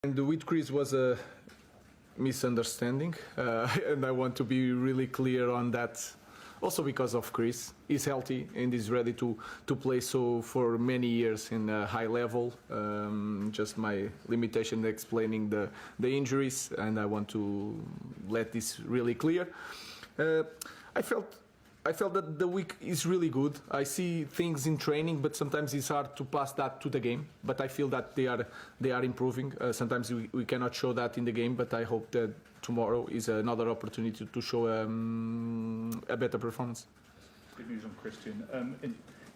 And with Chris was a misunderstanding, and I want to be really clear on that. Also because of Chris, he's healthy and is ready to play so for many years in a high level. Just my limitation explaining the injuries, and I want to let this really clear. I felt that the week is really good. I see things in training, but sometimes it's hard to pass that to the game. But I feel that they are improving. Sometimes we cannot show that in the game, but I hope that tomorrow is another opportunity to show a better performance. Good news on Christian.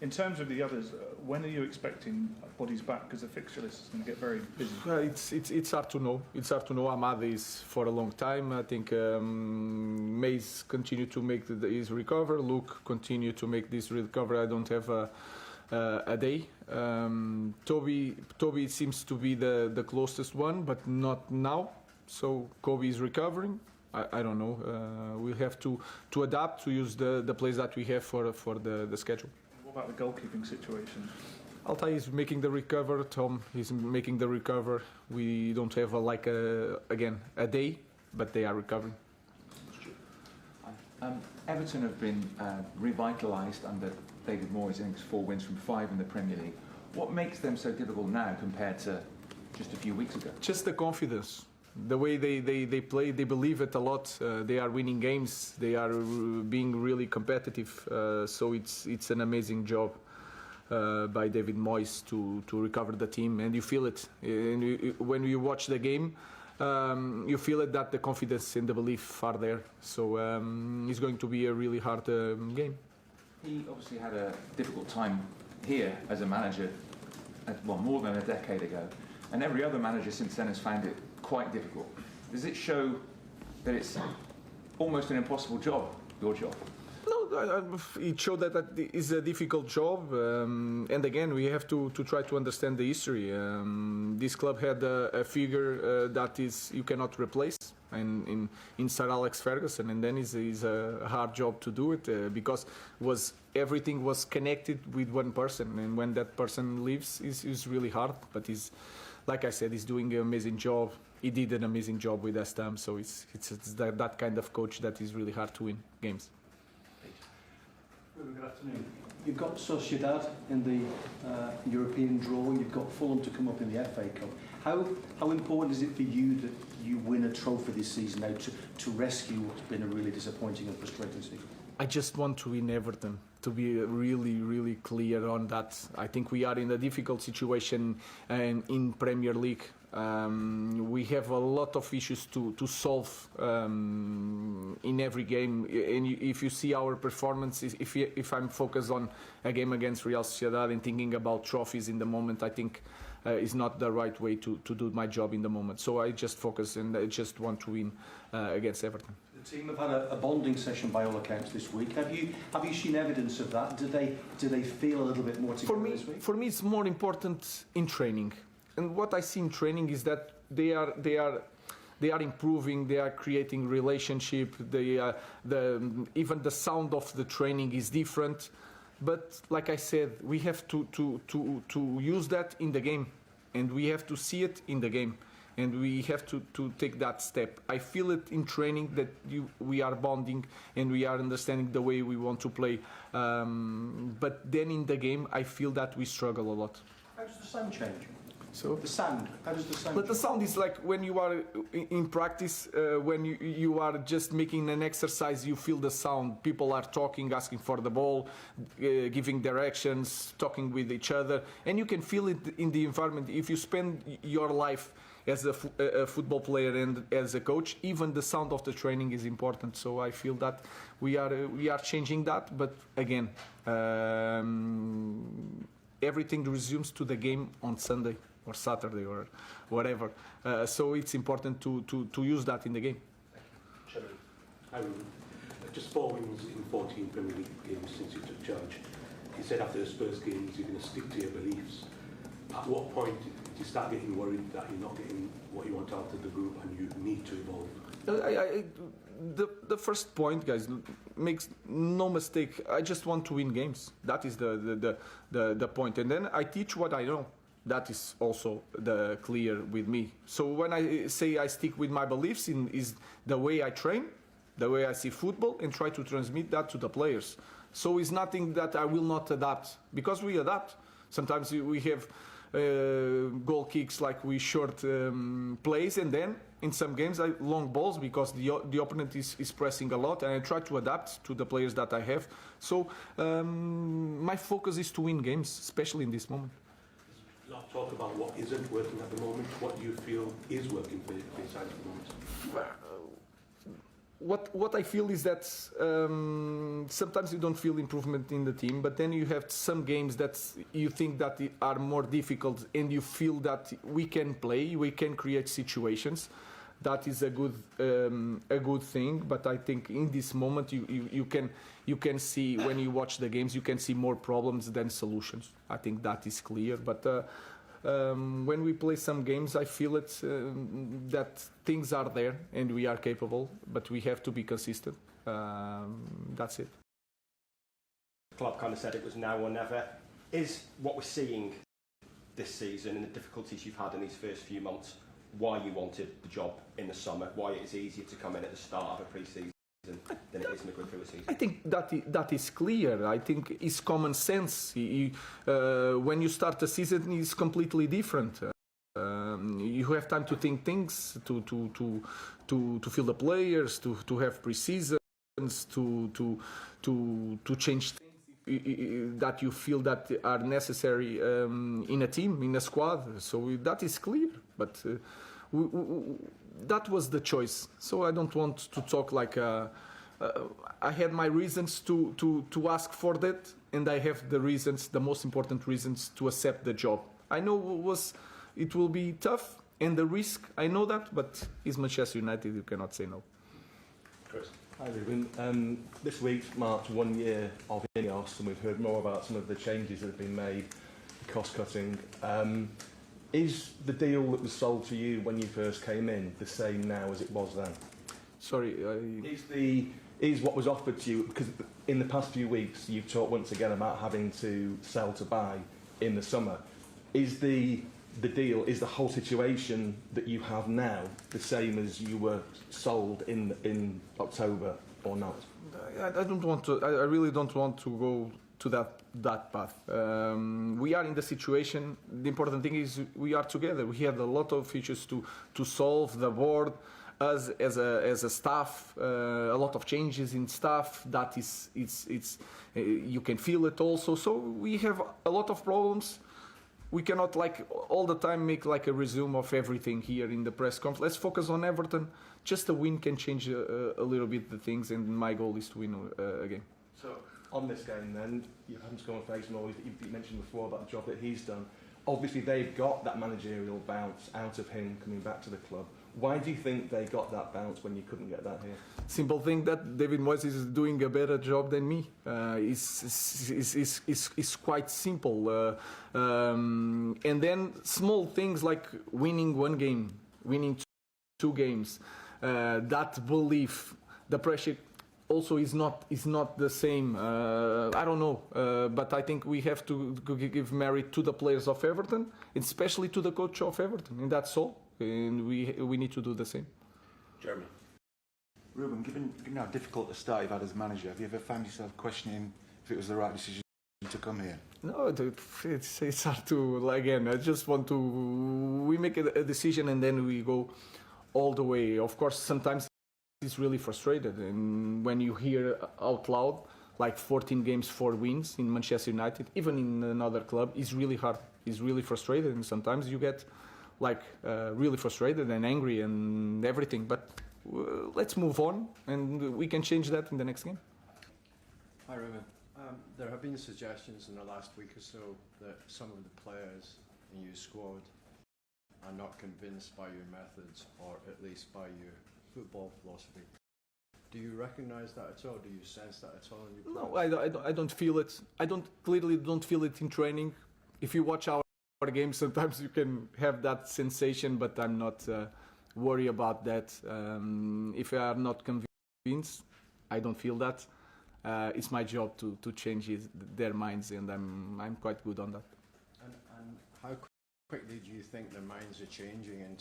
In terms of the others, when are you expecting bodies back? Because the fixture list is going to get very busy. It's hard to know. It's hard to know. Amad is for a long time. I think Mays continue to make his recover. Luke continue to make this recover. I don't have a day. Toby seems to be the closest one, but not now. So Kobe is recovering. I don't know. We'll have to adapt to use the players that we have for the schedule. What about the goalkeeping situation? Altai is making the recover. Tom is making the recover. We don't have a day, but they are recovering. Everton have been revitalised under David Moyes. I think it's 4 wins from 5 in the Premier League. What makes them so difficult now compared to just a few weeks ago? Just the confidence. The way they play, they believe it a lot. They are winning games. They are being really competitive. So it's an amazing job by David Moyes to recover the team, and you feel it. And when you watch the game, you feel it that the confidence and the belief are there. So it's going to be a really hard game. He obviously had a difficult time here as a manager, more than a decade ago, and every other manager since then has found it quite difficult. Does it show that it's almost an impossible job, your job? No, it showed that it's a difficult job, and again we have to try to understand the history. This club had a figure that you cannot replace, and in Sir Alex Ferguson, and then it's a hard job to do it because everything was connected with one person, and when that person leaves, it's really hard. But like I said, he's doing an amazing job. He did an amazing job with West Ham, so it's that kind of coach that is really hard to win games. Ruben, good afternoon. You've got Sociedad in the European draw. You've got Fulham to come up in the FA Cup. How important is it for you that you win a trophy this season now to rescue what's been a really disappointing and frustrating season? I just want to win Everton, to be really, really clear on that. I think we are in a difficult situation in Premier League. We have a lot of issues to solve in every game. And if you see our performances, if I'm focused on a game against Real Sociedad and thinking about trophies in the moment, I think is not the right way to do my job in the moment. So I just focus and I just want to win against Everton. The team have had a bonding session by all accounts this week. Have you seen evidence of that? Do they feel a little bit more together this week? For me, it's more important in training. And what I see in training is that they are improving. They are creating relationship. Even the sound of the training is different. But like I said, we have to use that in the game, and we have to see it in the game, and we have to take that step. I feel it in training that we are bonding and we are understanding the way we want to play. But then in the game, I feel that we struggle a lot. How does the sound change? So the sound. How does the sound? But the sound is like when you are in practice, when you are just making an exercise, you feel the sound. People are talking, asking for the ball, giving directions, talking with each other, and you can feel it in the environment. If you spend your life as a football player and as a coach, even the sound of the training is important. So I feel that we are changing that. But again, everything resumes to the game on Sunday or Saturday or whatever. So it's important to use that in the game. Chairman, hi Ruben. Just 4 wins in 14 Premier League games since you took charge. You said after the Spurs games you're going to stick to your beliefs. At what point do you start getting worried that you're not getting what you want out of the group and you need to evolve? The first point, guys, makes no mistake. I just want to win games. That is the point. And then I teach what I know. That is also clear with me. So when I say I stick with my beliefs is the way I train, the way I see football, and try to transmit that to the players. So it's nothing that I will not adapt, because we adapt. Sometimes we have goal kicks like we short plays, and then in some games long balls because the opponent is pressing a lot, and I try to adapt to the players that I have. So my focus is to win games, especially in this moment. Not talk about what isn't working at the moment. What do you feel is working for your side at the moment? What I feel is that sometimes you don't feel improvement in the team, but then you have some games that you think that are more difficult, and you feel that we can play, we can create situations. That is a good thing. But I think in this moment you can see, when you watch the games, you can see more problems than solutions. I think that is clear. But when we play some games, I feel it that things are there and we are capable, but we have to be consistent. That's it. The club kind of said it was now or never. Is what we're seeing this season and the difficulties you've had in these first few months why you wanted the job in the summer? Why it is easier to come in at the start of a pre-season than it is midway through a season? I think that is clear. I think it's common sense. When you start a season, it's completely different. You have time to think things, to feel the players, to have pre-seasons, to change things that you feel that are necessary in a team, in a squad. So that is clear. But that was the choice. So I don't want to talk like I had my reasons to ask for that, and I have the reasons, the most important reasons, to accept the job. I know it will be tough, and the risk, I know that, but it's Manchester United, you cannot say no. Chris. Hi Ruben. This week marked 1 year of Ineos, and we've heard more about some of the changes that have been made, cost cutting. Is the deal that was sold to you when you first came in the same now as it was then? Sorry. Is what was offered to you, because in the past few weeks you've talked once again about having to sell to buy in the summer. Is the deal, is the whole situation that you have now the same as you were sold in October or not? I don't want to. I really don't want to go to that path. We are in the situation. The important thing is we are together. We have a lot of issues to solve. The board, us as a staff, a lot of changes in staff. That is, you can feel it also. So we have a lot of problems. We cannot like all the time make like a resume of everything here in the press conference. Let's focus on Everton. Just a win can change a little bit the things, and my goal is to win again. So on this game then, you haven't scored face more. You mentioned before about the job that he's done. Obviously they've got that managerial bounce out of him coming back to the club. Why do you think they got that bounce when you couldn't get that here? Simple thing that David Moyes is doing a better job than me. It's quite simple. And then small things like winning one game, winning two games. That belief, the pressure also is not the same. I don't know, but I think we have to give merit to the players of Everton, especially to the coach of Everton, and that's all. And we need to do the same. Jeremy. Ruben, given how difficult the start you've had as a manager, have you ever found yourself questioning if it was the right decision to come here? No, it's hard to, again, I just want to, we make a decision and then we go all the way. Of course, sometimes it's really frustrated, and when you hear out loud, like 14 games, 4 wins in Manchester United, even in another club, it's really hard. It's really frustrated, and sometimes you get really frustrated and angry and everything, but let's move on and we can change that in the next game. Hi Ruben. There have been suggestions in the last week or so that some of the players in your squad are not convinced by your methods, or at least by your football philosophy. Do you recognise that at all? Do you sense that at all in your players? No, I don't feel it. I clearly don't feel it in training. If you watch our games, sometimes you can have that sensation, but I'm not worried about that. If they are not convinced, I don't feel that. It's my job to change their minds, and I'm quite good on that. And how quickly do you think their minds are changing in